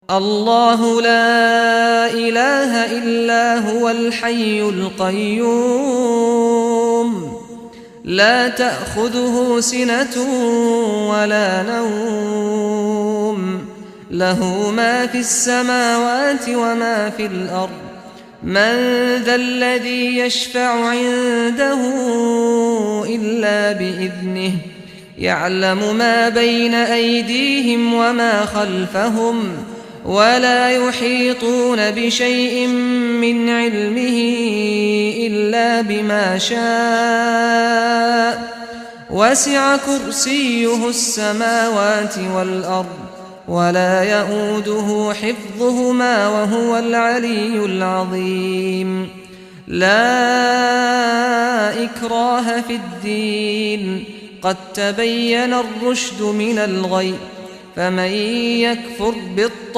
الله لا إله إلا هو الحي القيوم لا تأخذه سنة ولا نوم له ما في السماوات وما في الأرض من ذا الذي يشفع عنده إلا بإذنه يعلم ما بين أيديهم وما خلفهم ولا يحيطون بشيء من علمه إلا بما شاء وسع كرسيه السماوات والأرض ولا يؤوده حفظهما وهو العلي العظيم لا إكراه في الدين قد تبين الرشد من الغي فمن يكفر بالطاغوت